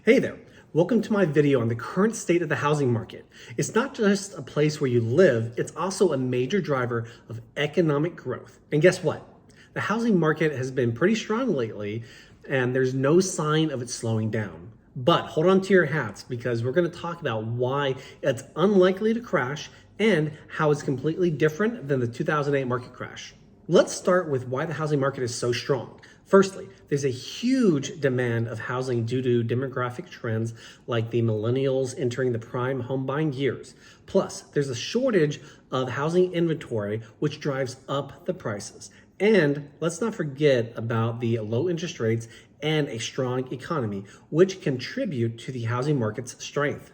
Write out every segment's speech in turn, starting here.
Hey there, welcome to my video on the current state of the housing market. It's not just a place where you live, it's also a major driver of economic growth. And guess what? The housing market has been pretty strong lately and there's no sign of it slowing down. But hold on to your hats because we're going to talk about why it's unlikely to crash and how it's completely different than the 2008 market crash. Let's start with why the housing market is so strong. Firstly, there's a huge demand of housing due to demographic trends like the millennials entering the prime home buying years. Plus, there's a shortage of housing inventory, which drives up the prices. And let's not forget about the low interest rates and a strong economy, which contribute to the housing market's strength.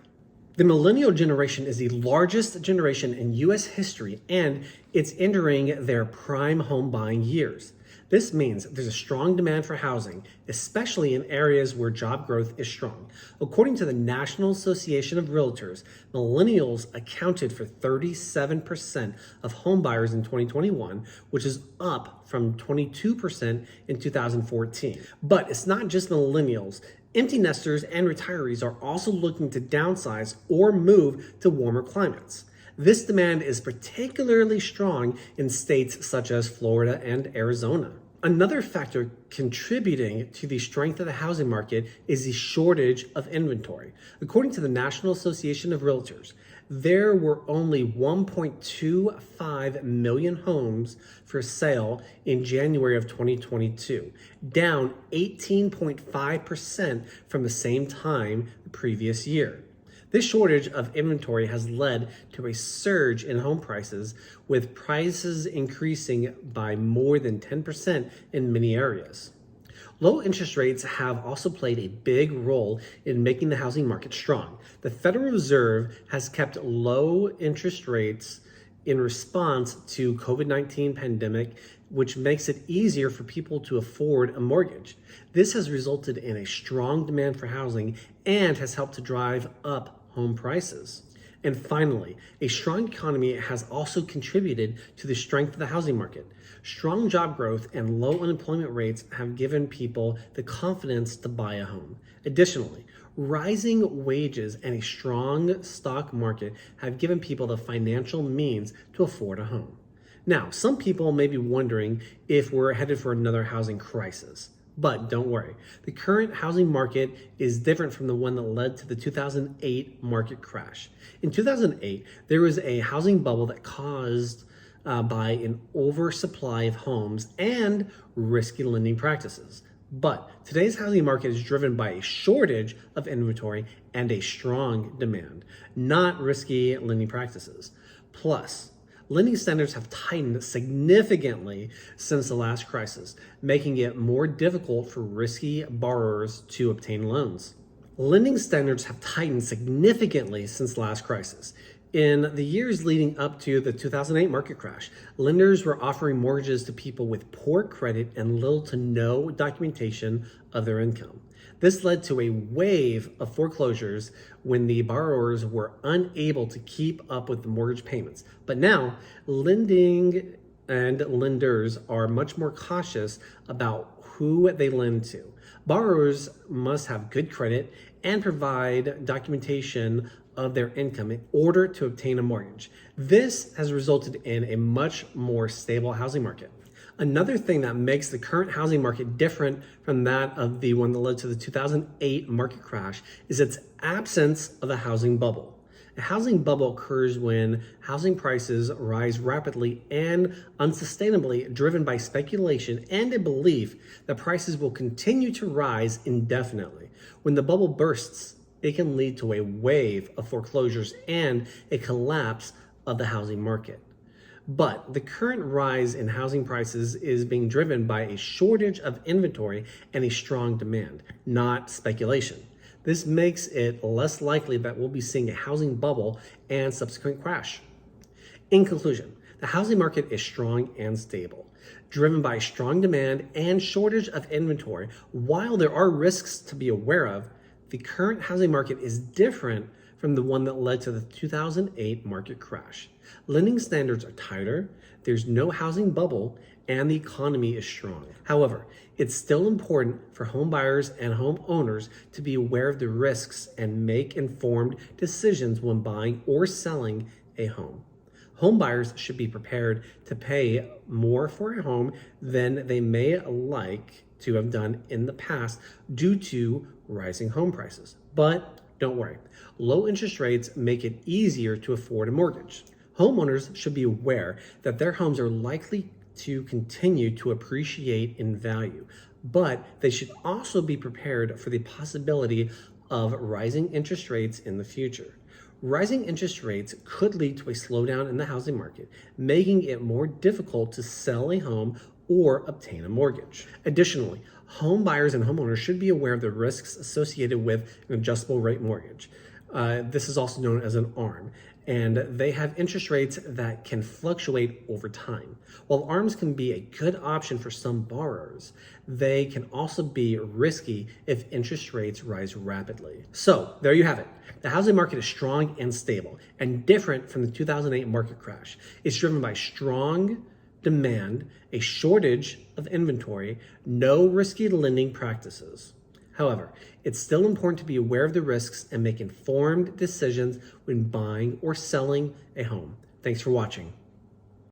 The millennial generation is the largest generation in US history, and it's entering their prime home buying years. This means there's a strong demand for housing, especially in areas where job growth is strong. According to the National Association of Realtors, millennials accounted for 37% of home buyers in 2021, which is up from 22% in 2014. But it's not just millennials. Empty nesters and retirees are also looking to downsize or move to warmer climates. This demand is particularly strong in states such as Florida and Arizona. Another factor contributing to the strength of the housing market is the shortage of inventory. According to the National Association of Realtors, there were only 1.25 million homes for sale in January of 2022, down 18.5% from the same time the previous year. This shortage of inventory has led to a surge in home prices, with prices increasing by more than 10% in many areas. Low interest rates have also played a big role in making the housing market strong. The Federal Reserve has kept low interest rates in response to COVID-19 pandemic, which makes it easier for people to afford a mortgage. This has resulted in a strong demand for housing and has helped to drive up home prices. And finally, a strong economy has also contributed to the strength of the housing market. Strong job growth and low unemployment rates have given people the confidence to buy a home. Additionally, rising wages and a strong stock market have given people the financial means to afford a home. Now, some people may be wondering if we're headed for another housing crisis. But don't worry, the current housing market is different from the one that led to the 2008 market crash. In 2008, there was a housing bubble that caused by an oversupply of homes and risky lending practices. But today's housing market is driven by a shortage of inventory and a strong demand, not risky lending practices. Plus, lending standards have tightened significantly since the last crisis, making it more difficult for risky borrowers to obtain loans. Lending standards have tightened significantly since the last crisis. In the years leading up to the 2008 market crash, lenders were offering mortgages to people with poor credit and little to no documentation of their income. This led to a wave of foreclosures when the borrowers were unable to keep up with the mortgage payments. But now, lending and lenders are much more cautious about who they lend to. Borrowers must have good credit and provide documentation of their income in order to obtain a mortgage. This has resulted in a much more stable housing market. Another thing that makes the current housing market different from that of the one that led to the 2008 market crash is its absence of a housing bubble. A housing bubble occurs when housing prices rise rapidly and unsustainably, driven by speculation and a belief that prices will continue to rise indefinitely. When the bubble bursts, it can lead to a wave of foreclosures and a collapse of the housing market. But the current rise in housing prices is being driven by a shortage of inventory and a strong demand, not speculation. This makes it less likely that we'll be seeing a housing bubble and subsequent crash. In conclusion, the housing market is strong and stable, driven by strong demand and shortage of inventory. While there are risks to be aware of, the current housing market is different from the one that led to the 2008 market crash. Lending standards are tighter, there's no housing bubble, and the economy is strong. However, it's still important for home buyers and homeowners to be aware of the risks and make informed decisions when buying or selling a home. Home buyers should be prepared to pay more for a home than they may like to have done in the past due to rising home prices. But don't worry, low interest rates make it easier to afford a mortgage. Homeowners should be aware that their homes are likely to continue to appreciate in value, but they should also be prepared for the possibility of rising interest rates in the future. Rising interest rates could lead to a slowdown in the housing market, making it more difficult to sell a home or obtain a mortgage. Additionally, home buyers and homeowners should be aware of the risks associated with an adjustable rate mortgage. This is also known as an ARM, and they have interest rates that can fluctuate over time. While ARMs can be a good option for some borrowers, they can also be risky if interest rates rise rapidly. So there you have it. The housing market is strong and stable and different from the 2008 market crash. It's driven by strong demand, a shortage of inventory, no risky lending practices. However, it's still important to be aware of the risks and make informed decisions when buying or selling a home. Thanks for watching.